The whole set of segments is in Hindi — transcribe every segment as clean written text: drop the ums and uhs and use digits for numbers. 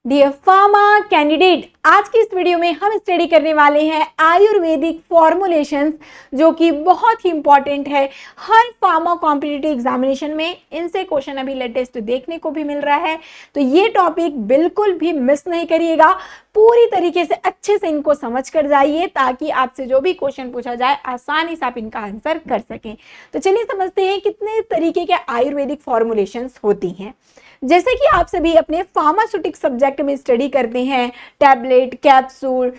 डियर फार्मा कैंडिडेट, आज की इस वीडियो में हम स्टडी करने वाले हैं आयुर्वेदिक फॉर्मुलेशंस, जो कि बहुत ही इंपॉर्टेंट है हर फार्मा कॉम्पिटिटिव एग्जामिनेशन में। इनसे क्वेश्चन अभी लेटेस्ट देखने को भी मिल रहा है, तो ये टॉपिक बिल्कुल भी मिस नहीं करिएगा। पूरी तरीके से अच्छे से इनको समझ कर जाइए ताकि आपसे जो भी क्वेश्चन पूछा जाए आसानी से आप इनका आंसर कर सकें। तो चलिए समझते हैं कितने तरीके के आयुर्वेदिक फॉर्मुलेशंस होती हैं। जैसे कि आप सभी अपने फार्मास्यूटिक सब्जेक्ट में स्टडी करते हैं, टैबलेट, कैप्सूल,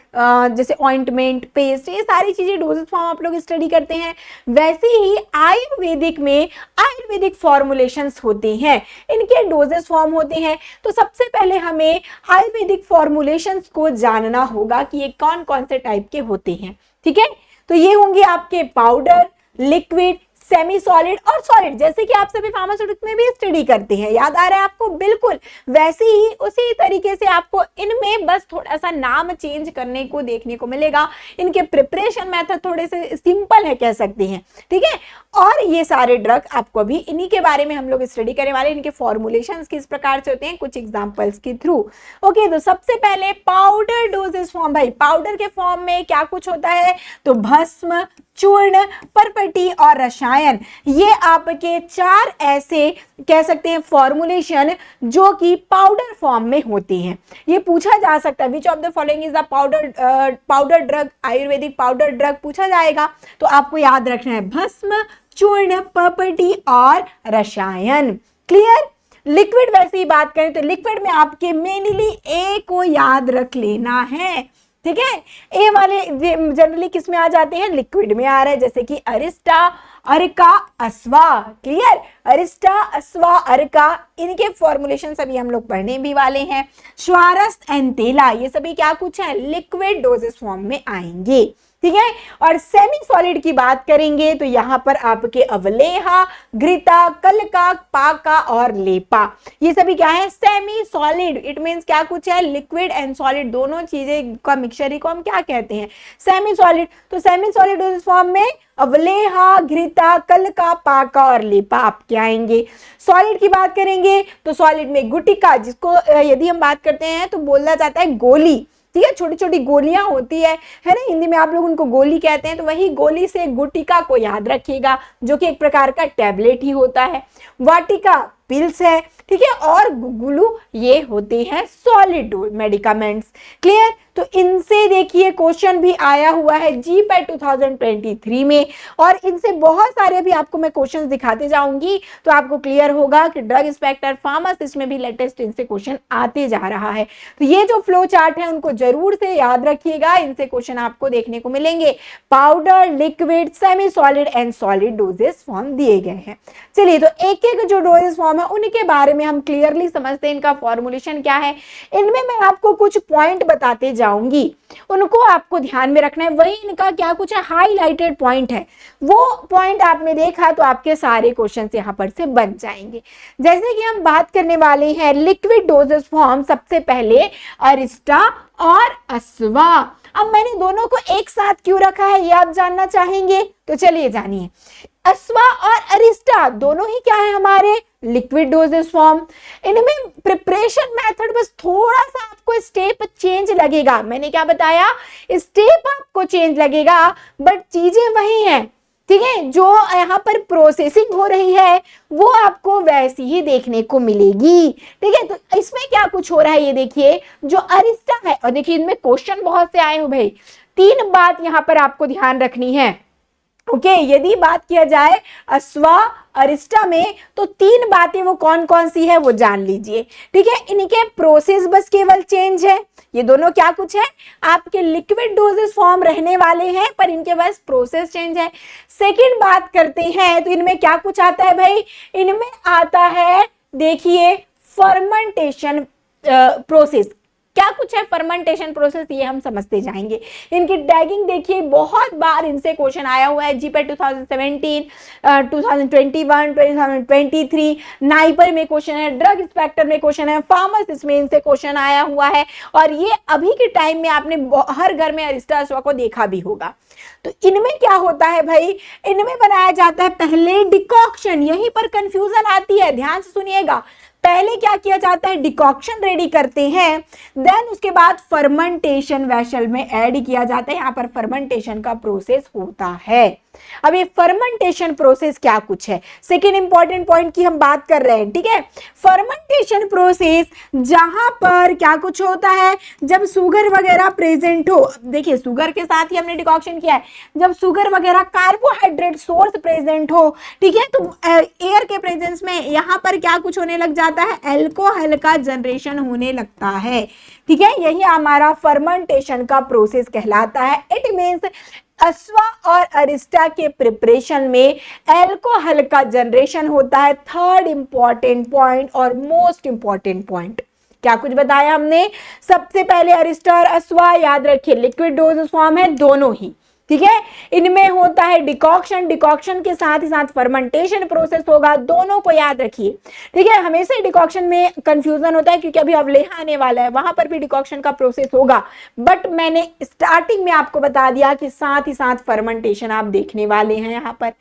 जैसे ऑइंटमेंट, पेस्ट, ये सारी चीजें डोजेस फॉर्म आप लोग स्टडी करते हैं। वैसे ही आयुर्वेदिक में आयुर्वेदिक फॉर्मुलेशंस होते हैं, इनके डोजेस फॉर्म होते हैं। तो सबसे पहले हमें आयुर्वेदिक फॉर्मुलेशंस को जानना होगा कि ये कौन कौन से टाइप के होते हैं। ठीक है, तो ये होंगे आपके पाउडर, लिक्विड, सेमी सॉलिड और सॉलिड, जैसे कि आप सभी फार्मास्यूटिक्स में भी स्टडी करते हैं। याद आ रहा है आपको? बिल्कुल वैसे ही उसी तरीके से आपको इनमें बस थोड़ा सा नाम चेंज करने को देखने को मिलेगा। इनके प्रिपरेशन मेथड थोड़े से सिंपल है कह सकते हैं। ठीक है, और ये सारे ड्रग आपको अभी इन्हीं के बारे में हम लोग स्टडी करने वाले। इनके फॉर्मुलेशंस किस प्रकार से होते हैं कुछ एग्जांपल्स के थ्रू। ओके, तो सबसे पहले पाउडर डोजेस फॉर्म। भाई पाउडर के फॉर्म में क्या कुछ होता है? तो भस्म, चूर्ण, परपटी और रसायन, ये आपके चार ऐसे कह सकते हैं फॉर्मुलेशन जो कि पाउडर फॉर्म में होते हैं। ये पूछा जा सकता है which of the following is the powder drug, Ayurvedic powder drug पूछा जाएगा। तो आपको याद रखना है भस्म, चूर्ण, परपटी और रसायन। क्लियर? लिक्विड वैसे ही बात करें तो लिक्विड में आपके मेनली ए को याद रख लेना है। ठीक है, ए वाले जनरली किस में आ जाते हैं? लिक्विड में आ रहा है, जैसे कि अरिस्टा, अर्का, अस्वा। क्लियर? अरिस्टा, अस्वा, अर्का, इनके फॉर्मुलेशन सभी हम लोग पढ़ने भी वाले हैं। श्वारस, एंतेला, ये सभी क्या कुछ है? लिक्विड डोजेस फॉर्म में आएंगे। ठीक है, और सेमी सॉलिड की बात करेंगे तो यहां पर आपके अवलेहा, घृता, कलका, पाका और लेपा, ये सभी क्या है? Semi solid. इट मींस क्या कुछ है? लिक्विड एंड सॉलिड दोनों चीजें का मिक्सचर ही को हम क्या कहते हैं? Semi solid. तो सेमी सॉलिड डोजेस फॉर्म में अवलेहा, घृता, कलका, पाका और लेपा आपके आएंगे। सॉलिड की बात करेंगे तो सॉलिड में गुटिका, जिसको यदि हम बात करते हैं तो बोला जाता है गोली। ठीक है, छोटी छोटी गोलियां होती है ना, हिंदी में आप लोग उनको गोली कहते हैं। तो वही गोली से गुटिका को याद रखिएगा, जो कि एक प्रकार का टैबलेट ही होता है। वाटिका पिल्स है। ठीक है, और गुगुलू ये होते हैं सॉलिड मेडिकामेंट्स। क्लियर? तो इनसे देखिए क्वेश्चन भी आया हुआ है जीपैट 2023 में, और इनसे बहुत सारे भी आपको मैं क्वेश्चंस दिखाते जाऊंगी, तो आपको क्लियर होगा कि ड्रग इंस्पेक्टर, फार्मासिस्ट में भी लेटेस्ट इनसे क्वेश्चन आते जा रहा है। तो ये जो फ्लो चार्ट है उनको जरूर से याद रखिएगा, इनसे क्वेश्चन आपको देखने को मिलेंगे। Powder, liquid, semi solid and solid doses form दिए गए हैं। चलिए, तो एक एक जो डोजेस फॉर्म है उनके बारे में हम क्लियरली समझते हैं, इनका फॉर्मुलेशन क्या है। इनमें मैं आपको कुछ पॉइंट बताते जाऊंगी, उनको आपको ध्यान में रखना है। वही इनका क्या कुछ है? हाईलाइटेड पॉइंट है, वो पॉइंट आपने देखा तो आपके सारे क्वेश्चन यहां पर से बन जाएंगे। जैसे कि हम बात करने वाले हैं लिक्विड डोजेस फॉर्म, सबसे पहले अरिस्टा और अस्वा। अब मैंने दोनों को एक साथ क्यों रखा है ये आप जानना चाहेंगे, तो चलिए जानिए। अस्वा और अरिस्टा दोनों ही क्या है? हमारे लिक्विड डोजेस फॉर्म। इनमें प्रिपरेशन मेथड बस थोड़ा सा आपको स्टेप चेंज लगेगा। मैंने क्या बताया? स्टेप आपको चेंज लगेगा, बट चीजें वही हैं। ठीक है, जो यहाँ पर प्रोसेसिंग हो रही है वो आपको वैसी ही देखने को मिलेगी। ठीक है, तो इसमें क्या कुछ हो रहा है ये देखिए। जो अरिस्टा है, और देखिए इनमें क्वेश्चन बहुत से आए हो भाई, तीन बात यहाँ पर आपको ध्यान रखनी है। ओके, यदि बात किया जाए अस्वा अरिस्टा में तो तीन बातें वो कौन कौन सी है वो जान लीजिए। ठीक है, इनके प्रोसेस बस केवल चेंज है। ये दोनों क्या कुछ है? आपके लिक्विड डोजेस फॉर्म रहने वाले हैं, पर इनके बस प्रोसेस चेंज है। सेकंड बात करते हैं तो इनमें क्या कुछ आता है भाई? इनमें आता है देखिए फर्मेंटेशन प्रोसेस। क्या कुछ है फर्मेंटेशन प्रोसेस, ये हम समझते जाएंगे। इनकी टैगिंग देखिए, बहुत बार इनसे क्वेश्चन आया हुआ है जीपैट 2017, 2021, 2023, नाइपर में क्वेश्चन है, ड्रग इंस्पेक्टर में क्वेश्चन है, फार्मासिस्ट में इनसे क्वेश्चन आया हुआ है। और ये अभी के टाइम में आपने हर घर में अरिस्टा अस्वा को देखा भी होगा। तो इनमें क्या होता है भाई? इनमें बनाया जाता है पहले डिकॉक्शन। यहीं पर कंफ्यूजन आती है, ध्यान से सुनिएगा। पहले क्या किया जाता है, डिकॉक्शन रेडी करते हैं, देन उसके बाद फर्मेंटेशन वेसल में ऐड किया जाता है। यहाँ पर फर्मेंटेशन का प्रोसेस होता है। अब ये फर्मेंटेशन प्रोसेस क्या कुछ है, सेकेंड इंपॉर्टेंट पॉइंट की हम बात कर रहे हैं, ठीक है। फर्मेंटेशन प्रोसेस जहां पर क्या कुछ होता है, जब शुगर वगैरह प्रेजेंट हो, देखिए शुगर के साथ ही हमने डिकॉक्शन किया है, जब शुगर वगैरह कार्बोहाइड्रेट सोर्स प्रेजेंट हो, ठीक है, तो एयर के प्रेजेंस में यहाँ पर क्या कुछ होने लग जाता है, अल्कोहल का जनरेशन होने लगता है, ठीक है। यही हमारा फर्मेंटेशन का प्रोसेस कहलाता है। इट मीन्स अस्वा और अरिस्टा के प्रिपरेशन में अल्कोहल का जनरेशन होता है। थर्ड इंपॉर्टेंट पॉइंट और मोस्ट इंपॉर्टेंट पॉइंट, क्या कुछ बताया हमने, सबसे पहले अरिस्टा और अस्वा, याद रखिए लिक्विड डोजेस फॉर्म है दोनों ही, ठीक है। इनमें होता है डिकॉक्शन, डिकॉक्शन के साथ ही साथ फर्मेंटेशन प्रोसेस होगा, दोनों को याद रखिए, ठीक है। हमेशा ही डिकॉक्शन में कंफ्यूजन होता है क्योंकि अभी अवलेहा आने वाला है, वहां पर भी डिकॉक्शन का प्रोसेस होगा, बट मैंने स्टार्टिंग में आपको बता दिया कि साथ ही साथ फर्मेंटेशन आप देखने वाले हैं यहाँ पर।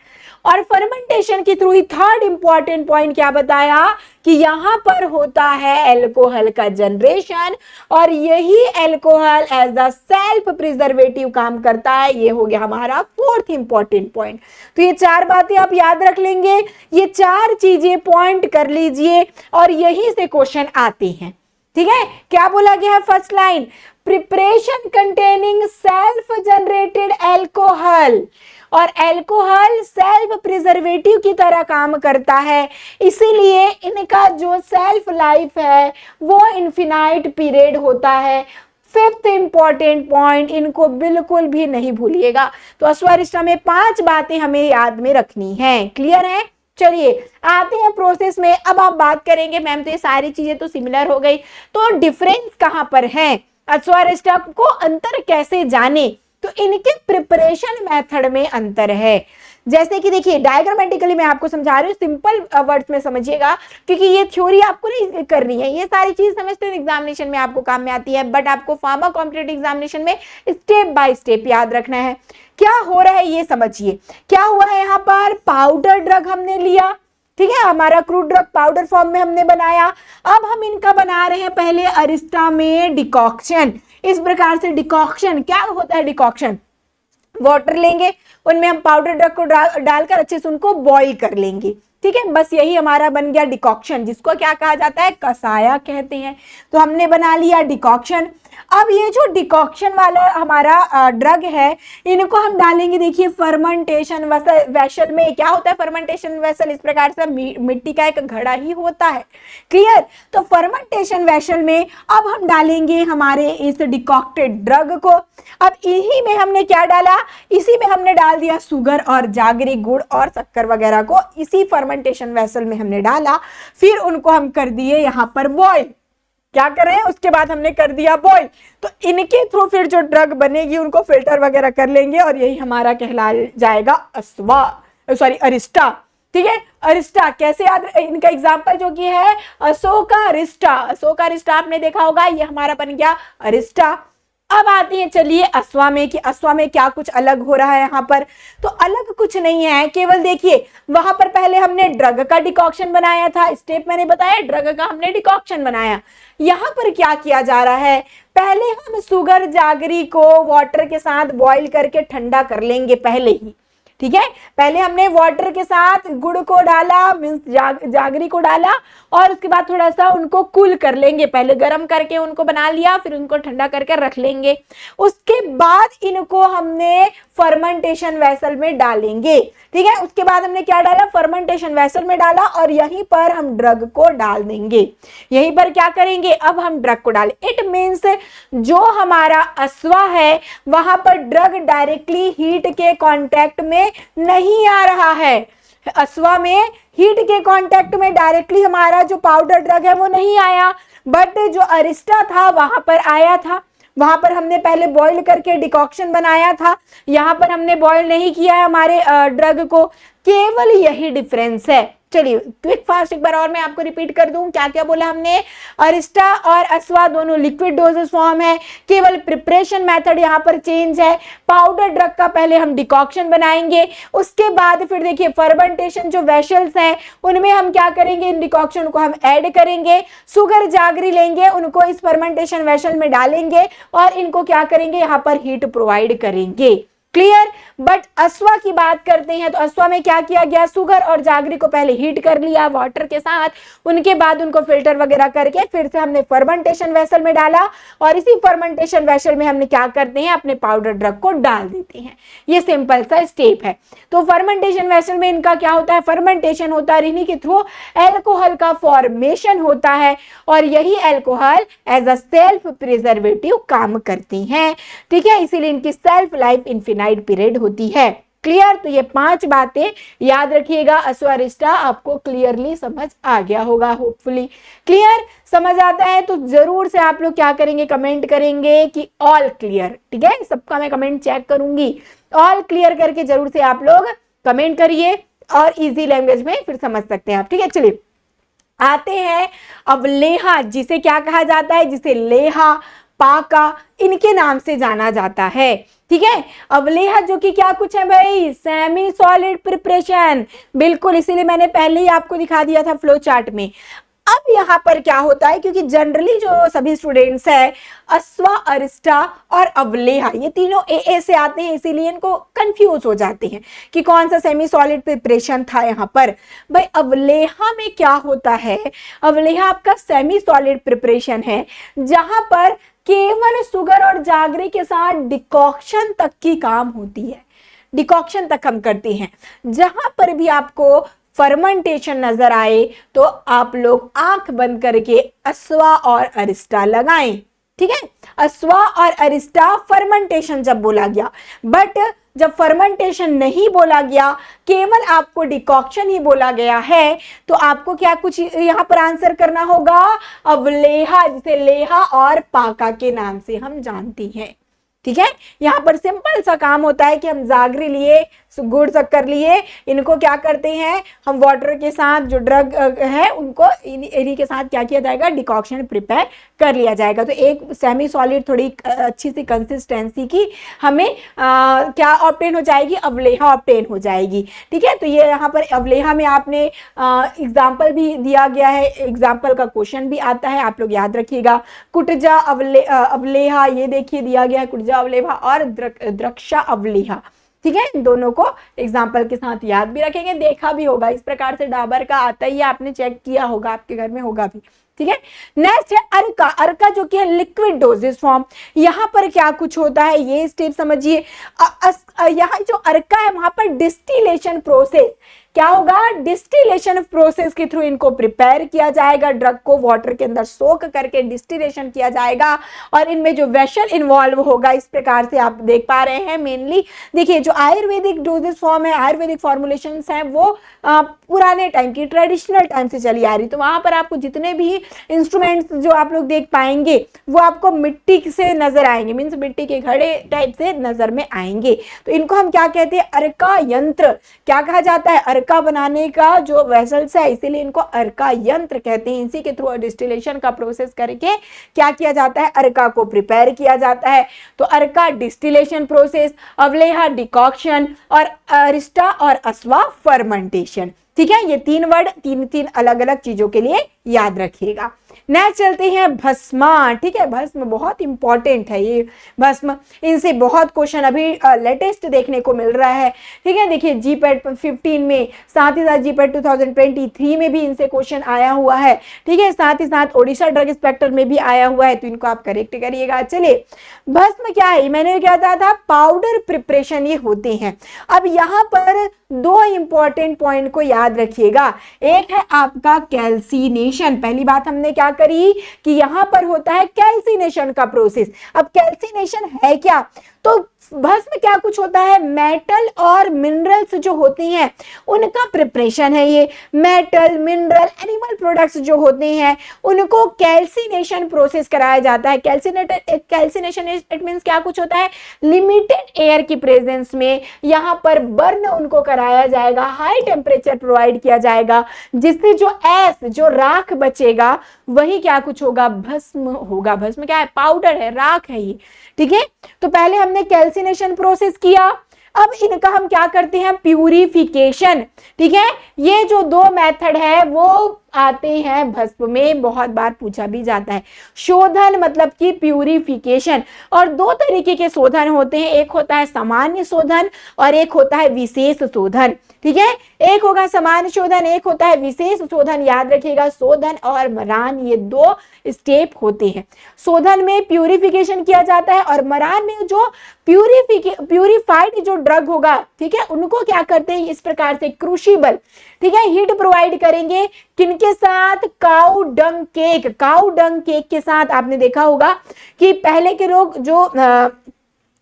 और फर्मेंटेशन के थ्रू ही थर्ड इंपॉर्टेंट पॉइंट क्या बताया कि यहां पर होता है अल्कोहल का जनरेशन, और यही alcohol as the self preservative काम करता है। ये हो गया हमारा फोर्थ इंपॉर्टेंट पॉइंट। तो ये चार बातें आप याद रख लेंगे, ये चार चीजें पॉइंट कर लीजिए और यहीं से क्वेश्चन आते हैं, ठीक है। क्या बोला गया है, first line, preparation containing self generated alcohol, और अल्कोहल सेल्फ प्रिजर्वेटिव की तरह काम करता है, इसीलिए इनका जो सेल्फ लाइफ है वो इनफिनाइट पीरियड होता है। फिफ्थ इंपॉर्टेंट पॉइंट, इनको बिल्कुल भी नहीं भूलिएगा। तो अस्वारिष्टा में 5 बातें हमें याद में रखनी है, क्लियर है। चलिए आते हैं प्रोसेस में। अब आप बात करेंगे मैम तो ये सारी चीजें तो सिमिलर हो गई, तो डिफरेंस कहां पर है, अस्वारिष्टा को अंतर कैसे जाने, तो इनके प्रिपरेशन मेथड में अंतर है। जैसे कि देखिए डायग्रामेटिकली मैं आपको समझा रही हूँ, सिंपल वर्ड्स में समझिएगा, क्योंकि ये थ्योरी आपको नहीं करनी है, ये सारी चीज सेमेस्टर एग्जामिनेशन में आपको काम में आती है, बट आपको फार्मा कॉम्पिटिटिव एग्जामिनेशन में स्टेप बाय स्टेप याद रखना है। क्या हो रहा है ये समझिए, क्या हुआ है यहाँ पर, पाउडर ड्रग हमने लिया, ठीक है, हमारा क्रूड ड्रग पाउडर फॉर्म में हमने बनाया। अब हम इनका बना रहे हैं पहले अरिस्टा में डिकॉक्शन। इस प्रकार से डिकॉक्शन क्या होता है, डिकॉक्शन वाटर लेंगे, उनमें हम पाउडर ड्रग को डालकर अच्छे से उनको बॉईल कर लेंगे, ठीक है। बस यही हमारा बन गया डिकॉक्शन, जिसको क्या कहा जाता है, कसाया कहते हैं। तो हमने बना लिया डिकॉक्शन। अब ये जो डिकॉक्शन वाला हमारा ड्रग है, इनको हम डालेंगे, देखिए फर्मेंटेशन वेसल में। क्या होता है फर्मेंटेशन वेसल, इस प्रकार से मिट्टी का एक घड़ा ही होता है, क्लियर। तो फर्मेंटेशन वेसल में अब हम डालेंगे हमारे इस डिकॉक्टेड ड्रग को। अब इसी में हमने क्या डाला, इसी में हमने डाल दिया शुगर और जागरी, गुड़ और शक्कर वगैरह को इसी फर्मेंटेशन वेसल में हमने डाला। फिर उनको हम कर दिए यहाँ पर बॉईल, क्या कर रहे हैं, उसके बाद हमने कर दिया बॉईल। तो इनके थ्रू फिर जो ड्रग बनेगी उनको फिल्टर वगैरह कर लेंगे, और यही हमारा कहला जाएगा अरिस्टा, ठीक है। अरिस्टा कैसे याद, इनका एग्जांपल जो कि है अशोका अरिस्टा, अशोका अरिस्टा आपने देखा होगा, ये हमारा बन गया अरिस्टा। अब आते हैं चलिए अस्वा में, कि अस्वा में क्या कुछ अलग हो रहा है यहाँ पर। तो अलग कुछ नहीं है, केवल देखिए वहां पर पहले हमने ड्रग का डिकॉक्शन बनाया था, स्टेप मैंने बताया, ड्रग का हमने डिकॉक्शन बनाया। यहाँ पर क्या किया जा रहा है, पहले हम शुगर जागरी को वाटर के साथ बॉईल करके ठंडा कर लेंगे पहले ही, ठीक है। पहले हमने वाटर के साथ गुड़ को डाला, मींस जागरी को डाला, और उसके बाद थोड़ा सा उनको कूल कर लेंगे, पहले गर्म करके उनको बना लिया, फिर उनको ठंडा करके रख लेंगे। उसके बाद इनको हमने फर्मेंटेशन वेसल में डालेंगे, ठीक है। उसके बाद हमने क्या डाला, फर्मेंटेशन वेसल में डाला, और यहीं पर हम ड्रग को डाल देंगे। यहीं पर क्या करेंगे, अब हम ड्रग को डालें। इट मीन्स जो हमारा अस्वा है वहां पर ड्रग डायरेक्टली हीट के कांटेक्ट में नहीं आ रहा है। अस्वा में हीट के कांटेक्ट में डायरेक्टली हमारा जो पाउडर ड्रग है वो नहीं आया, बट जो अरिस्टा था वहां पर आया था। वहां पर हमने पहले बॉईल करके डिकॉक्शन बनाया था, यहाँ पर हमने बॉईल नहीं किया है हमारे ड्रग को। केवल यही डिफरेंस है, चलिए क्विक फास्ट एक बार और मैं आपको रिपीट कर दूं, क्या क्या बोला हमने। अरिस्टा और अस्वा दोनों लिक्विड डोजेस फॉर्म है, केवल प्रिपरेशन मेथड यहाँ पर चेंज है। पाउडर ड्रग का पहले हम डिकॉक्शन बनाएंगे, उसके बाद फिर देखिए फर्मेंटेशन जो वेसल्स हैं उनमें हम क्या करेंगे, इन डिकॉक्शन को हम ऐड करेंगे, सुगर जागरी लेंगे, उनको इस फर्मेंटेशन वेसल में डालेंगे और इनको क्या करेंगे, यहाँ पर हीट प्रोवाइड करेंगे। क्लियर। बट अस्वा की बात करते हैं तो अस्वा में क्या किया गया, सुगर और जागरी को पहले हीट कर लिया वाटर के साथ, उनके बाद उनको फिल्टर वगैरह करके फिर से हमने फर्मेंटेशन वेसल में डाला और इसी फर्मेंटेशन वेसल में हमने क्या करते हैं, अपने पाउडर ड्रग को डाल देते हैं। ये सिंपल सा स्टेप है। तो फर्मेंटेशन वेसल में इनका क्या होता है, फर्मेंटेशन होता है, इन्हीं के थ्रू एल्कोहल का फॉर्मेशन होता है और यही alcohol as a self preservative काम करती हैं। ठीक है, इसीलिए इनकी सेल्फ लाइफ इनफिनाइट पीरियड होती है। क्लियर। तो ये 5 बातें याद रखिएगा। अस्वा अरिस्टा आपको क्लियरली समझ आ गया होगा, होपफुली। क्लियर, समझ आता है तो जरूर से आप लोग क्या करेंगे, कमेंट करेंगे कि ऑल क्लियर। ठीक है, सबका मैं कमेंट चेक करूंगी। ऑल क्लियर करके जरूर से आप लोग कमेंट करिए और इजी लैंग्वेज में फिर समझ सकते हैं आप। ठीक है, चलिए आते हैं अवलेहा, जिसे क्या कहा जाता है, जिसे लेहा, पाका इनके नाम से जाना जाता है। ठीक है, अवलेहा जो कि क्या कुछ है भाई, सेमी सॉलिड प्रिपरेशन, बिल्कुल, इसीलिए मैंने पहले ही आपको दिखा दिया था फ्लो चार्ट में। अब यहाँ पर क्या होता है, क्योंकि जनरली जो सभी स्टूडेंट्स है अस्वा, अरिस्टा और अवलेहा ये तीनों ए से आते हैं, इसीलिए इनको कंफ्यूज हो जाते हैं कि कौन सा सेमी सॉलिड प्रिपरेशन था यहाँ पर। भाई अवलेहा में क्या होता है, अवलेहा आपका सेमी सॉलिड प्रिपरेशन है जहां पर केवल सुगर और जागरी के साथ डिकॉक्शन तक की काम होती है, डिकॉक्शन तक हम करते हैं। जहां पर भी आपको फर्मेंटेशन नजर आए तो आप लोग आंख बंद करके अस्वा और अरिस्टा लगाएं। ठीक है, अस्वा और अरिस्टा फर्मेंटेशन जब बोला गया, बट जब फर्मेंटेशन नहीं बोला गया, केवल आपको डिकॉक्शन ही बोला गया है, तो आपको क्या कुछ यहां पर आंसर करना होगा, अवलेहा, जिसे लेहा और पाका के नाम से हम जानती हैं। ठीक है, यहाँ पर सिंपल सा काम होता है कि हम जागरी लिए, गुड़ शक्कर लिए, इनको क्या करते हैं, हम वाटर के साथ जो ड्रग है उनको इन्हीं के साथ क्या किया जाएगा, डिकॉक्शन प्रिपेयर कर लिया जाएगा। तो एक सेमी सॉलिड थोड़ी अच्छी सी कंसिस्टेंसी की हमें क्या ऑब्टेन हो जाएगी, अवलेहा ऑब्टेन हो जाएगी। ठीक है, तो ये यहाँ पर अवलेहा में आपने एग्जाम्पल भी दिया गया है, एग्जाम्पल का क्वेश्चन भी आता है, आप लोग याद रखिएगा। कुटजा अवलेहा ये देखिए दिया गया है, कुटजा अवलेहा और द्रक्षा अवलेहा। ठीक है, इन दोनों को एग्जाम्पल के साथ याद भी रखेंगे, देखा भी होगा, इस प्रकार से डाबर का आता ही है, आपने चेक किया होगा, आपके घर में होगा भी। ठीक है, नेक्स्ट है अर्का। अर्का जो कि है लिक्विड डोजेस फॉर्म। यहाँ पर क्या कुछ होता है ये स्टेप समझिए। यहाँ जो अर्का है वहां पर डिस्टिलेशन प्रोसेस क्या होगा, डिस्टिलेशन प्रोसेस के थ्रू इनको प्रिपेयर किया जाएगा, ड्रग को वाटर के अंदर सोक करके डिस्टिलेशन किया जाएगा और इनमें जो वेसल इन्वॉल्व होगा, इस प्रकार से आप देख पा रहे हैं। मेनली देखिए जो आयुर्वेदिक डोजेस फॉर्म है, आयुर्वेदिक फॉर्मुलेशंस हैं, वो पुराने टाइम की ट्रेडिशनल टाइम से चली आ रही, तो वहां पर आपको जितने भी इंस्ट्रूमेंट्स जो आप लोग देख पाएंगे वो आपको मिट्टी से नजर आएंगे, मीन्स मिट्टी के घड़े टाइप से नजर में आएंगे। तो इनको हम क्या कहते हैं, अर्का यंत्र। क्या कहा जाता है, अर्का बनाने का जो वेसल्स है, इसीलिए इनको अर्का यंत्र कहते हैं। इसी के थ्रू डिस्टिलेशन का प्रोसेस करके क्या किया जाता है, अर्का को प्रिपेयर किया जाता है। तो अर्का डिस्टिलेशन प्रोसेस, अवलेहा डिकॉक्शन और अरिस्टा और अस्वा फर्मेंटेशन। ठीक है, ये 3 वर्ड तीन अलग अलग चीजों के लिए याद रखिएगा। नेक्स्ट चलते हैं भस्मा। ठीक है, भस्म बहुत इंपॉर्टेंट है, ये भस्म, इनसे बहुत क्वेश्चन अभी लेटेस्ट देखने को मिल रहा है। ठीक है, देखिए जीपेट 15 में, साथ ही साथ जीपेट 2023 में भी इनसे क्वेश्चन आया हुआ है। ठीक है, साथ ही साथ ओडिशा ड्रग इंस्पेक्टर में भी आया हुआ है, तो इनको आप करेक्ट करिएगा। चलिए, भस्म क्या है, मैंने क्या था, पाउडर प्रिपरेशन ये होते हैं। अब यहाँ पर 2 इंपॉर्टेंट पॉइंट को याद रखिएगा। एक है आपका कैल्सिनेशन। पहली बात हमने क्या करी कि यहां पर होता है कैल्सिनेशन का प्रोसेस। अब कैल्सिनेशन है क्या, तो भस्म क्या कुछ होता है, मेटल और मिनरल्स जो होती हैं उनका प्रिपरेशन है। ये मेटल, मिनरल, एनिमल प्रोडक्ट्स जो होते हैं उनको कैल्सिनेशन प्रोसेस कराया जाता है। कैल्सिनेशन इट मींस क्या कुछ होता है, लिमिटेड एयर की प्रेजेंस में यहाँ पर बर्न उनको कराया जाएगा, हाई टेम्परेचर प्रोवाइड किया जाएगा, जिससे जो ऐश, जो राख बचेगा वही क्या कुछ होगा, भस्म होगा। भस्म क्या है, पाउडर है, राख है ये, ठीक है। तो पहले हमने कैल्सिनेशन प्रोसेस किया, अब इनका हम क्या करते हैं, प्यूरिफिकेशन, ठीक है। ये जो दो मेथड है वो आते हैं भस्म में, बहुत बार पूछा भी जाता है। शोधन मतलब कि प्यूरिफिकेशन, और दो तरीके के शोधन होते हैं, एक होता है सामान्य शोधन और एक होता है विशेष शोधन, ठीक है। एक होगा सामान्य शोधन, एक होता है विशेष शोधन। याद रखिएगा, शोधन और मरान ये दो स्टेप होते हैं। शोधन में प्यूरिफिकेशन किया जाता है और मरान में जो प्यूरिफाइड जो ड्रग होगा, ठीक है, उनको क्या करते हैं, इस प्रकार से क्रूशिबल, ठीक है, हीट प्रोवाइड करेंगे। किनके साथ, काऊ डंग केक। काऊ डंग केक के साथ आपने देखा होगा कि पहले के लोग जो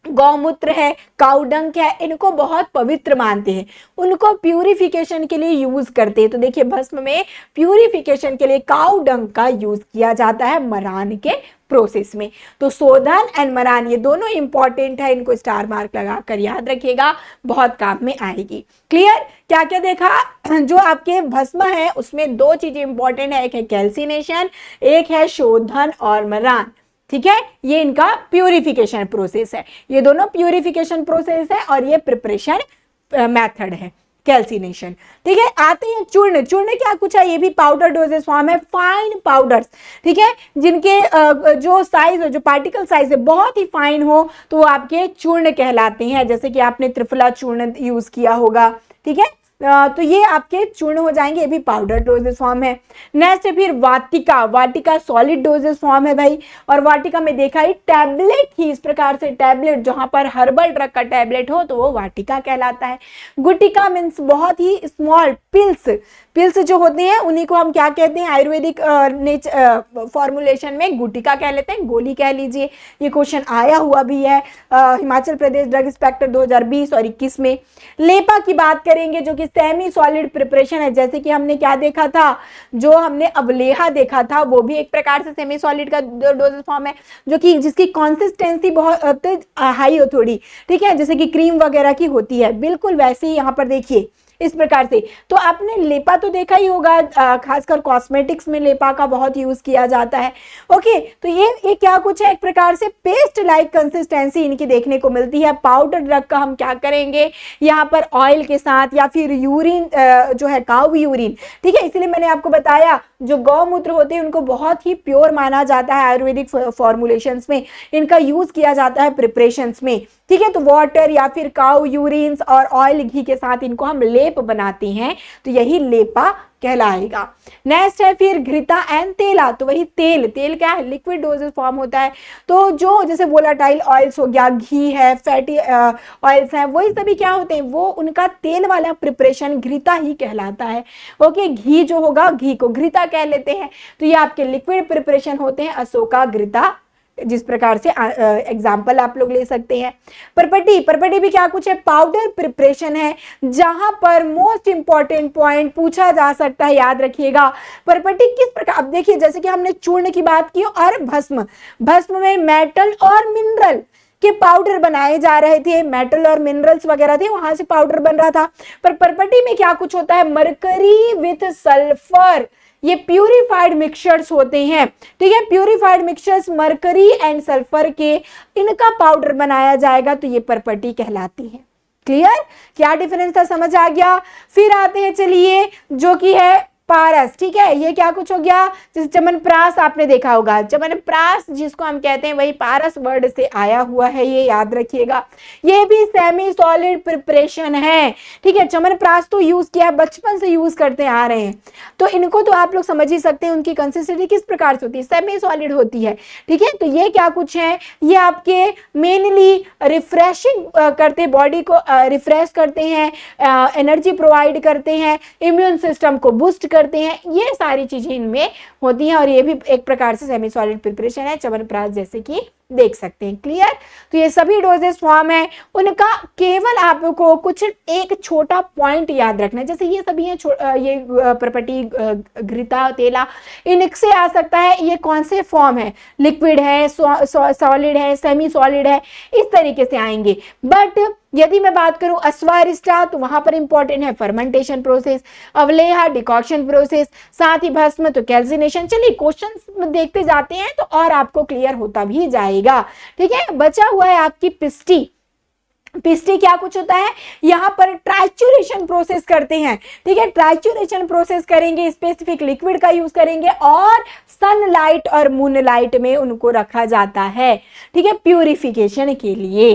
गौमूत्र है, काउडंक है, इनको बहुत पवित्र मानते हैं, उनको प्यूरिफिकेशन के लिए यूज करते हैं। तो देखिए, भस्म में प्यूरिफिकेशन के लिए काउडंक का यूज किया जाता है मरान के प्रोसेस में। तो शोधन एंड मरान ये दोनों इंपॉर्टेंट है, इनको स्टार मार्क लगाकर याद रखिएगा, बहुत काम में आएगी। क्लियर? क्या क्या देखा, जो आपके भस्म है उसमें दो चीजें इंपॉर्टेंट है, एक है कैल्सिनेशन, एक है शोधन और मरान, ठीक है। ये इनका प्यूरिफिकेशन प्रोसेस है, ये दोनों प्यूरिफिकेशन प्रोसेस है और ये प्रिपरेशन मेथड है, कैल्सिनेशन, ठीक है। आते हैं चूर्ण। चूर्ण क्या कुछ है, ये भी पाउडर डोजेस फॉर्म है, फाइन पाउडर्स, ठीक है, जिनके जो साइज, जो पार्टिकल साइज है बहुत ही फाइन हो तो वो आपके चूर्ण कहलाते हैं। जैसे कि आपने त्रिफला चूर्ण यूज किया होगा, ठीक है, तो ये आपके चूर्ण हो जाएंगे, ये भी पाउडर डोजेस फॉर्म है। नेक्स्ट है फिर वाटिका। वाटिका सॉलिड डोजेस फॉर्म है भाई, और वाटिका में देखा ही टैबलेट ही, इस प्रकार से टैबलेट, जहां पर हर्बल ड्रग का टैबलेट हो तो वो वाटिका कहलाता है। गुटिका मीन्स बहुत ही स्मॉल पिल्स। पिल्स जो होते हैं उन्हीं को हम क्या कहते हैं, आयुर्वेदिक फॉर्मुलेशन में गुटिका कह लेते हैं, गोली कह लीजिए। ये क्वेश्चन आया हुआ भी है हिमाचल प्रदेश ड्रग इंस्पेक्टर 2020 और 21 में। लेपा की बात करेंगे जो कि सेमी सॉलिड प्रिपरेशन है, जैसे कि हमने क्या देखा था, जो हमने अवलेहा देखा था, वो भी एक प्रकार से सेमी सॉलिड का डोजेस फॉर्म है, जो कि जिसकी कंसिस्टेंसी बहुत हाई हो थोड़ी, ठीक है, जैसे कि क्रीम वगैरह की होती है, बिल्कुल वैसे ही यहाँ पर देखिए इस प्रकार से। तो आपने लेपा तो देखा ही होगा, खासकर कॉस्मेटिक्स में लेपा का बहुत यूज किया जाता है। ओके, तो ये क्या कुछ है, एक प्रकार से पेस्ट लाइक कंसिस्टेंसी इनकी देखने को मिलती है। पाउडर ड्रग का हम क्या करेंगे, यहाँ पर ऑयल के साथ या फिर यूरिन जो है काऊ यूरिन, ठीक है, इसलिए मैंने आपको बताया जो गौमूत्र होते हैं उनको बहुत ही प्योर माना जाता है आयुर्वेदिक फॉर्मुलेशंस में, इनका यूज किया जाता है प्रिपरेशंस में, ठीक है। तो वाटर या फिर काऊ यूरिन्स और ऑयल घी के साथ इनको हम लेप बनाते हैं, तो यही लेपा कहलाएगा। नेक्स्ट है फिर घृता एंड तेला। तो वही तेल, तेल क्या है, लिक्विड डोजेस फॉर्म होता है। तो जो जैसे वोलाटाइल ऑयल्स हो गया, घी है, फैटी ऑयल्स हैं, वही सभी क्या होते हैं, वो उनका तेल वाला प्रिपरेशन घृता ही कहलाता है। ओके, घी जो होगा, घी को घृता कह लेते हैं। तो ये आपके लिक्विड प्रिपरेशन होते हैं, अशोका, घृता, जिस प्रकार से एग्जाम्पल आप लोग ले सकते हैं। परपटी, परपटी भी क्या कुछ है, पाउडर प्रिपरेशन है, जहां पर मोस्ट इंपॉर्टेंट पॉइंट पूछा जा सकता है, याद रखिएगा। परपटी किस प्रकार, अब देखिए जैसे कि हमने चूर्ण की बात की और भस्म, भस्म में मेटल और मिनरल के पाउडर बनाए जा रहे थे, मेटल और मिनरल्स वगैरह थे, वहां से पाउडर बन रहा था। पर परपटी में क्या कुछ होता है, मरकरी विथ सल्फर, ये प्यूरिफाइड मिक्सचर्स होते हैं, ठीक है, purified mixtures mercury and sulphur के, इनका पाउडर बनाया जाएगा, तो ये परपटी कहलाती है। क्लियर? क्या डिफरेंस था, समझ आ गया? फिर आते हैं चलिए जो कि है पारस, ठीक है, ये क्या कुछ हो गया, जैसे चमनप्राश आपने देखा होगा, चमनप्राश जिसको हम कहते हैं वही पारस वर्ड से आया हुआ है, ये याद रखिएगा। ये भी सेमी सॉलिड प्रिपरेशन है, ठीक है, चमनप्राश तो यूज किया है, बचपन से यूज करते आ रहे हैं, तो इनको तो आप लोग समझ ही सकते हैं उनकी कंसिस्टेंसी किस प्रकार से होती है, सेमी सॉलिड होती है, ठीक है। तो ये क्या कुछ है, ये आपके मेनली रिफ्रेशिंग करते हैं, बॉडी को रिफ्रेश करते हैं, एनर्जी प्रोवाइड करते हैं, इम्यून सिस्टम को बूस्ट करते हैं, ये सारी चीजें इनमें होती हैं, और ये भी एक प्रकार से सेमी सॉलिड प्रिपरेशन है, चमनप्राश जैसे कि देख सकते हैं। क्लियर? तो ये सभी डोजेस फॉर्म है, उनका केवल आपको कुछ एक छोटा पॉइंट याद रखना है। जैसे ये सभी है ये प्रॉपर्टी घृता तेला, इनसे आ सकता है ये कौन से फॉर्म है, लिक्विड है, सॉलिड है, सेमी सॉलिड है, इस तरीके से आएंगे। बट यदि मैं बात करूं अस्वारिष्टा तो वहां पर इंपॉर्टेंट है फर्मेंटेशन प्रोसेस, अवलेहा डिकॉक्शन प्रोसेस, साथ ही भस्म तो कैल्सिनेशन। चलिए क्वेश्चंस देखते जाते हैं तो और आपको क्लियर होता भी जाएगा। ठीक है, बचा हुआ है आपकी पिस्टी। पिस्टी क्या कुछ होता है, यहां पर ट्राइचुरेशन प्रोसेस करते हैं। ठीक है, ट्राइचुरेशन प्रोसेस करेंगे, स्पेसिफिक लिक्विड का यूज करेंगे और सनलाइट और मूनलाइट में उनको रखा जाता है। ठीक है, प्यूरिफिकेशन के लिए।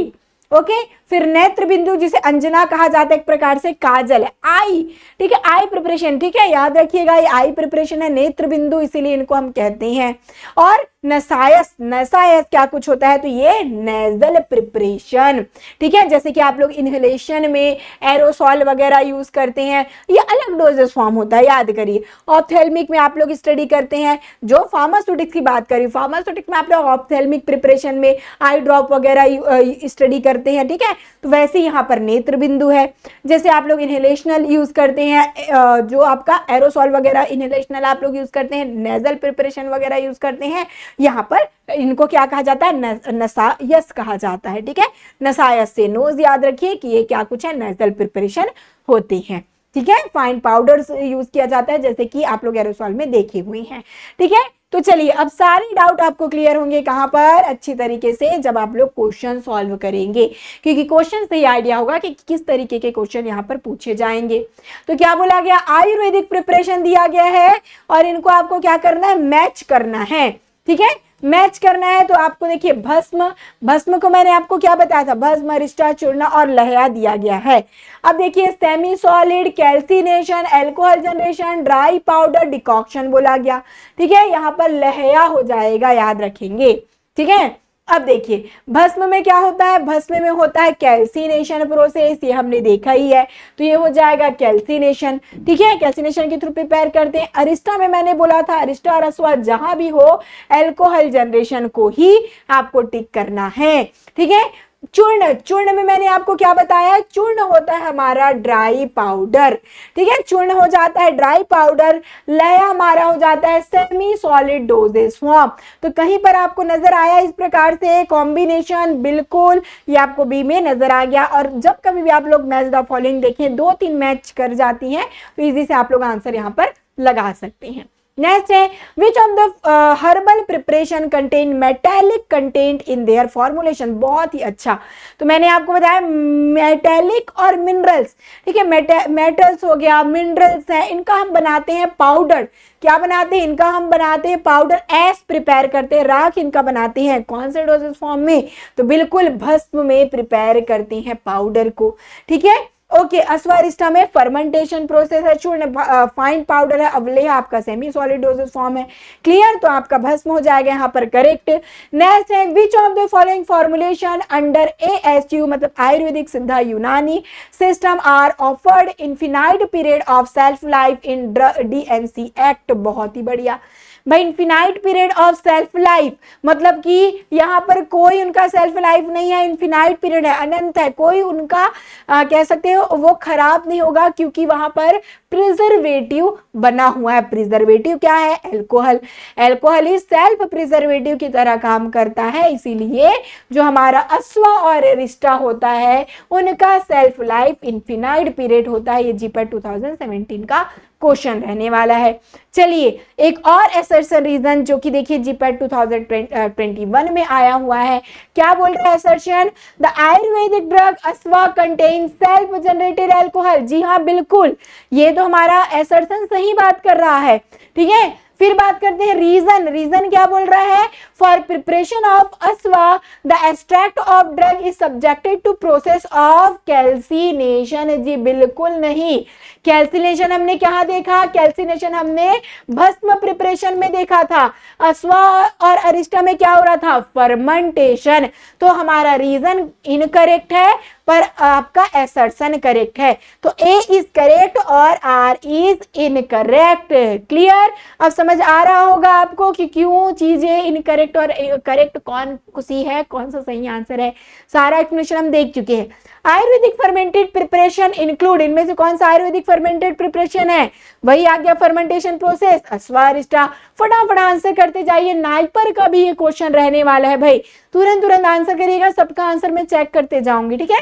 ओके, फिर नेत्र बिंदु जिसे अंजना कहा जाता है, एक प्रकार से काजल है, आई। ठीक है, आई प्रिपरेशन। ठीक है, याद रखिएगा ये आई प्रिपरेशन है, नेत्र बिंदु इसीलिए इनको हम कहते हैं। और नसायस, नसायस क्या कुछ होता है, तो ये नेजल प्रिपरेशन। ठीक है, जैसे कि आप लोग इनहेलेशन में एरोसॉल वगैरह यूज करते हैं, ये अलग डोजेस फॉर्म होता है, याद करिए। ऑप्थेल्मिक में आप लोग स्टडी करते हैं, जो फार्मास्यूटिक्स की बात करी, फार्मास्यूटिक्स में आप लोग ऑप्थेल्मिक प्रिपरेशन में आई ड्रॉप वगैरह स्टडी करते हैं। ठीक है, तो वैसे यहाँ पर नेत्र बिंदु है। जैसे आप लोग इनहेलेशनल यूज करते हैं, जो आपका एरोसॉल वगैरह इनहेलेशनल आप लोग यूज करते हैं, नेजल प्रिपरेशन वगैरह यूज करते हैं, यहाँ पर इनको क्या कहा जाता है, नसायस कहा जाता है। ठीक है, नसायस से नोज याद रखिए कि ये क्या कुछ है, नेजल प्रिपरेशन होती है। ठीक है, फाइन पाउडर्स यूज किया जाता है, जैसे कि आप लोग एरोसॉल में देखे हुए हैं। ठीक है, तो चलिए अब सारे डाउट आपको क्लियर होंगे कहां पर, अच्छी तरीके से जब आप लोग क्वेश्चन सॉल्व करेंगे, क्योंकि क्वेश्चन से ही आइडिया होगा कि किस तरीके के क्वेश्चन यहां पर पूछे जाएंगे। तो क्या बोला गया, आयुर्वेदिक प्रिपरेशन दिया गया है और इनको आपको क्या करना है, मैच करना है। ठीक है, मैच करना है। तो आपको देखिए भस्म, भस्म को मैंने आपको क्या बताया था, भस्म, अरिष्टा, चूर्ण और लहया दिया गया है। अब देखिए semi solid, calcination, alcohol generation, dry powder, decoction बोला गया। ठीक है, यहाँ पर लहया हो जाएगा, याद रखेंगे। ठीक है, अब देखिए भस्म में क्या होता है, भस्म में होता है कैल्सिनेशन प्रोसेस, ये हमने देखा ही है, तो ये हो जाएगा कैल्सिनेशन। ठीक है, कैल्सिनेशन के थ्रू प्रिपेयर करते हैं। अरिष्टा में मैंने बोला था, अरिष्टा और अस्वा जहां भी हो एल्कोहल जनरेशन को ही आपको टिक करना है। ठीक है, चूर्ण, चूर्ण में मैंने आपको क्या बताया, चूर्ण होता है हमारा ड्राई पाउडर। ठीक है, चूर्ण हो जाता है ड्राई पाउडर, लय हमारा हो जाता है सेमी सॉलिड डोजेस फॉर्म। तो कहीं पर आपको नजर आया इस प्रकार से कॉम्बिनेशन, बिल्कुल ये आपको बी में नजर आ गया। और जब कभी भी आप लोग मैच द फॉलोइंग देखें, 2-3 मैच कर जाती हैं तो इजी से आप लोग आंसर यहाँ पर लगा सकते हैं। नेक्स्ट है, which of the herbal preparation contain metallic content in their formulation. बहुत ही अच्छा, तो मैंने आपको बताया मेटेलिक और मिनरल्स। ठीक है, मेटल्स हो गया, मिनरल्स है, इनका हम बनाते हैं पाउडर। क्या बनाते हैं, इनका हम बनाते हैं पाउडर, एस प्रिपेयर करते हैं, राख इनका बनाते हैं कौन से डोजेस फॉर्म में, तो बिल्कुल भस्म में प्रिपेयर करते हैं पाउडर को। ठीक है, ओके, अस्वारिष्टा में फर्मेंटेशन प्रोसेस है, चूर्ण फाइन पाउडर है, अवलेह आपका सेमी सॉलिड डोजेस फॉर्म है। क्लियर, तो आपका भस्म हो जाएगा यहाँ पर करेक्ट। नेक्स्ट है, which of the following formulation under ASU मतलब Ayurvedic Siddha Unani system are offered infinite period of shelf life in DNC act. बहुत ही बढ़िया भाई, infinite period of shelf life मतलब कि यहाँ पर कोई उनका सेल्फ लाइफ नहीं है, इन्फिनाइट पीरियड है, अनंत है, कोई उनका कह सकते हो वो खराब नहीं होगा, क्योंकि वहां पर प्रिजर्वेटिव बना हुआ है। प्रिजर्वेटिव क्या है, एल्कोहल। एल्कोहल ही सेल्फ प्रिजर्वेटिव की तरह काम करता है, इसीलिए जो हमारा अस्वा और अरिष्टा होता है उनका सेल्फ लाइफ इन्फिनाइट पीरियड होता है। ये जीपैट 2017 का क्वेश्चन रहने वाला है। चलिए एक और असर्शन रीजन जो कि देखिए जीपैट 2021 में आया हुआ है, क्या बोल रहा है assertion, the Ayurvedic drug asava contain self generated alcohol. जी हाँ बिल्कुल, ये तो हमारा असर्शन सही बात कर रहा है। ठीक है, फिर बात करते हैं रीजन। रीजन क्या बोल रहा है, for preparation of asava the extract of drug is subjected to process of calcination. जी बिल्कुल नहीं, कैल्सिनेशन हमने क्या देखा, कैल्सिनेशन हमने भस्म प्रिपरेशन में देखा था, अस्वा और अरिष्टा में क्या हो रहा था, फर्मेंटेशन। तो हमारा रीजन इनकरेक्ट है, पर आपका एसर्शन करेक्ट है, तो ए इज करेक्ट और आर इज इनकरेक्ट। क्लियर? अब समझ आ रहा होगा आपको कि क्यों चीजें इनकरेक्ट और करेक्ट कौन सी है, कौन सा सही आंसर है। सारा एक्सप्लेनेशन हम देख चुके हैं। आयुर्वेदिक फर्मेंटेड प्रिपरेशन इंक्लूड, इनमें से कौन सा आयुर्वेदिक फर्मेंटेड प्रिपरेशन है? वही आ गया फर्मेंटेशन प्रोसेस, अश्वा अरिष्टा। फटाफट आंसर करते जाइए, नाइपर का भी ये क्वेश्चन रहने वाला है भाई, तुरंत तुरंत आंसर करिएगा, सबका आंसर मैं चेक करते जाऊंगी, ठीक है।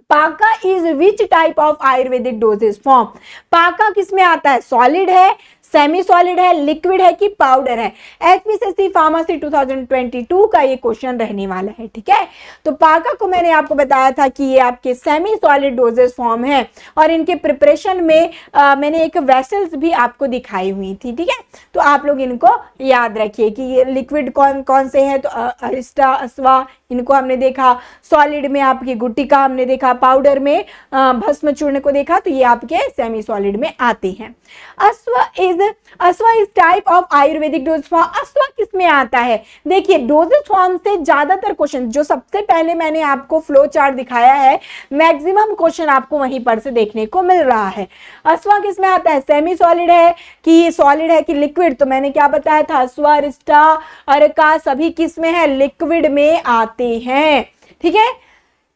पाका is which type of Ayurvedic doses form? पाका किस में आता है? सॉलिड है, सेमी सॉलिड है, लिक्विड है कि पाउडर है? एचपीसीसी फार्मेसी 2022 का ये क्वेश्चन रहने वाला है, ठीक है। तो पाका को मैंने आपको बताया था कि ये आपके सेमी सॉलिड डोजेज फॉर्म है और इनके प्रिपरेशन में मैंने एक वेसल्स भी आपको दिखाई हुई थी, ठीक है। तो आप लोग इनको याद रखिए कि ये लिक्विड कौन कौन से हैं, तो अरिष्टा, अश्वा, इनको हमने देखा। सॉलिड में आपकी गुटिका हमने देखा, पाउडर में भस्म चूर्ण को देखा, तो ये आपके सेमी सॉलिड में आते हैं। Asava is type of Ayurvedic dose form. Asava किस में आता है? देखिए डोजेज फॉर्म से ज्यादातर क्वेश्चन, जो सबसे पहले मैंने आपको फ्लो चार्ट दिखाया है, मैक्सिमम क्वेश्चन आपको वहीं पर से देखने को मिल रहा है। अश्वा किस में आता है? सेमी सॉलिड है कि सॉलिड है कि लिक्विड? तो मैंने क्या बताया था, अश्वा, अरिष्टा, अर्का सभी किस में है? लिक्विड में आते हैं, ठीक है।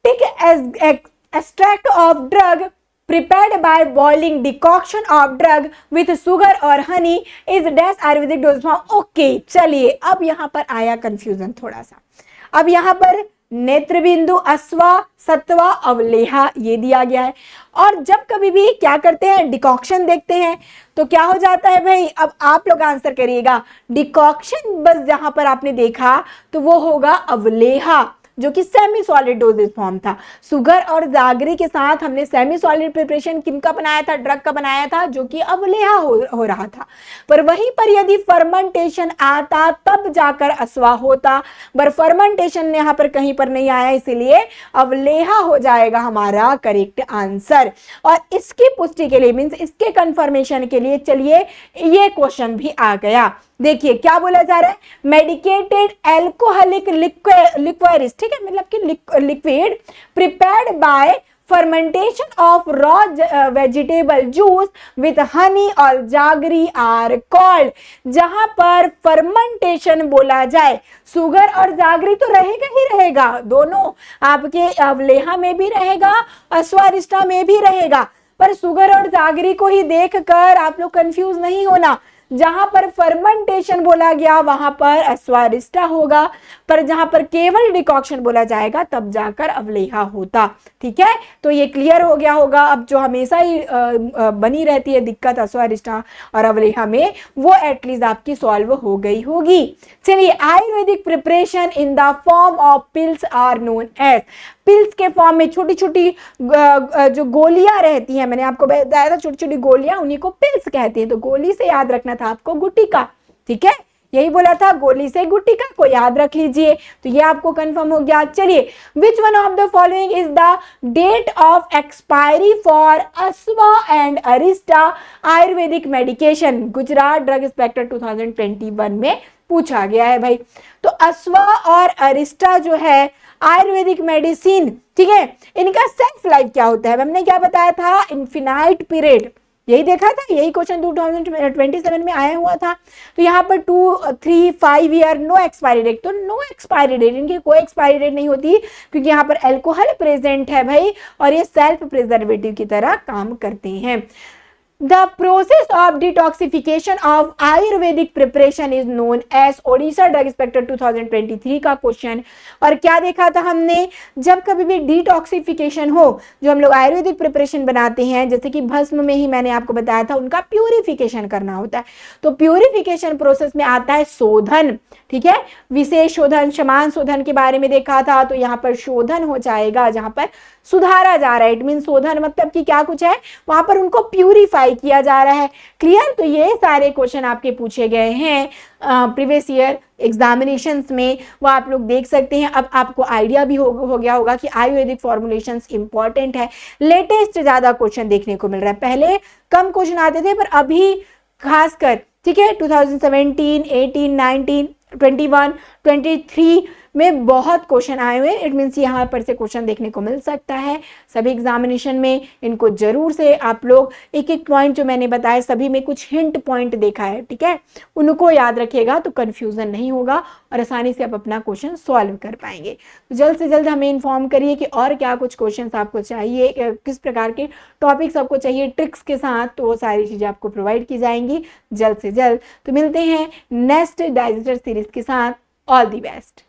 Take extract of drug prepared by boiling decoction of drug with sugar और honey is dash Ayurvedic dose form. Okay, चलिए अब यहां पर आया कंफ्यूजन थोड़ा सा। अब यहां पर नेत्रबिंदु, अश्वा, सत्वा, अवलेहा ये दिया गया है, और जब कभी भी क्या करते हैं, डिकॉक्शन देखते हैं, तो क्या हो जाता है भाई? अब आप लोग आंसर करिएगा। डिकॉक्शन बस जहां पर आपने देखा तो वो होगा अवलेहा, जो कि सेमी सॉलिड डोजेज फॉर्म था। सुगर और जागरी के साथ हमने सेमी सॉलिड प्रिपरेशन किनका बनाया था? ड्रग का बनाया था, जो कि अवलेहा हो रहा था। पर वहीं पर यदि फर्मेंटेशन आता तब जाकर अश्वा होता, पर फर्मेंटेशन यहाँ पर कहीं पर नहीं आया, इसीलिए अवलेहा हो जाएगा हमारा करेक्ट आंसर। और इसकी पुष्टि के लिए, मीन्स इसके कंफर्मेशन के लिए, चलिए ये क्वेश्चन भी आ गया। देखिए क्या बोला जा रहा है, मेडिकेटेड एल्कोहलिक लिक्विड्स, ठीक है, मतलब कि liquid prepared by fermentation of raw vegetable juice with Honey और जागरी आर कॉल्ड। जहां पर फर्मेंटेशन बोला जाए, सुगर और जागरी तो रहेगा ही रहेगा, दोनों आपके अवलेहा में भी रहेगा, अश्वारिष्टा में भी रहेगा, पर सुगर और जागरी को ही देखकर आप लोग कंफ्यूज नहीं होना। जहां पर फर्मेंटेशन बोला गया वहां पर अश्वारिष्टा होगा, पर जहां पर केवल डिकॉक्शन बोला जाएगा तब जाकर अवलेहा होता, ठीक है। तो ये क्लियर हो गया होगा। अब जो हमेशा ही बनी रहती है दिक्कत अश्वारिष्टा और अवलेहा में, वो एटलीस्ट आपकी सॉल्व हो गई होगी। चलिए, Ayurvedic preparation in the form of pills are known as. Pills के फॉर्म में छोटी छोटी जो गोलियां रहती हैं, मैंने आपको बताया था छोटी छोटी गोलियां, उन्हीं को पिल्स कहते हैं। तो गोली से याद रखना था आपको गुटिका, ठीक है, यही बोला था, गोली से गुटिका को याद रख लीजिए। तो ये आपको कंफर्म हो गया। चलिए, which one of the following is the date of expiry for asava and arishta Ayurvedic medication? Gujarat drug inspector 2021 में पूछा गया है भाई। तो अश्वा और अरिष्टा जो है आयुर्वेदिक मेडिसिन, ठीक है, इनका सेल्फ लाइफ क्या होता है? हमने क्या बताया था, इन्फिनाइट पीरियड, यही देखा था, यही क्वेश्चन 2027 में आया हुआ था। तो यहाँ पर 2, 3, 5 ईयर, नो एक्सपायरी डेट, तो नो एक्सपायरी डेट, इनकी कोई एक्सपायरी डेट नहीं होती, क्योंकि यहाँ पर अल्कोहल प्रेजेंट है भाई, और ये सेल्फ प्रिजर्वेटिव की तरह काम करते हैं। The process of detoxification of Ayurvedic preparation is known as Odisha drug inspector 2023 का क्वेश्चन। और क्या देखा था हमने, जब कभी भी डिटॉक्सिफिकेशन हो, जो हम लोग आयुर्वेदिक प्रिपरेशन बनाते हैं, जैसे कि भस्म में ही मैंने आपको बताया था, उनका प्यूरिफिकेशन करना होता है। तो प्यूरिफिकेशन प्रोसेस में आता है शोधन, ठीक है, विशेष शोधन, समान शोधन के बारे में देखा था। तो यहाँ पर शोधन हो जाएगा जहां पर सुधारा जा रहा है, इट मीन शोधन मतलब कि क्या कुछ है, वहां पर उनको प्यूरिफाई किया जा रहा है। क्लियर? तो ये सारे क्वेश्चन आपके पूछे गए हैं प्रीवियस ईयर एग्जामिनेशंस में, वो आप लोग देख सकते हैं। अब आपको आइडिया भी हो गया होगा कि आयुर्वेदिक फॉर्मुलेशंस इंपॉर्टेंट है। लेटेस्ट ज्यादा क्वेश्चन देखने को मिल रहा है, पहले कम क्वेश्चन आते थे, पर अभी खासकर, ठीक है, 2017, 18, 19, 21, 23 में बहुत क्वेश्चन आए हुए हैं। इट मीन्स यहाँ पर से क्वेश्चन देखने को मिल सकता है सभी एग्जामिनेशन में। इनको जरूर से आप लोग एक एक पॉइंट जो मैंने बताया सभी में कुछ हिंट पॉइंट देखा है, ठीक है, उनको याद रखिएगा तो कंफ्यूजन नहीं होगा और आसानी से आप अपना क्वेश्चन सॉल्व कर पाएंगे। तो जल्द से जल्द हमें इन्फॉर्म करिए कि और क्या कुछ क्वेश्चन आपको चाहिए, किस प्रकार के टॉपिक्स आपको चाहिए ट्रिक्स के साथ, तो वो सारी चीज़ें आपको प्रोवाइड की जाएंगी जल्द से जल्द। तो मिलते हैं नेक्स्ट डाइजेस्टर सीरीज के साथ। All the best.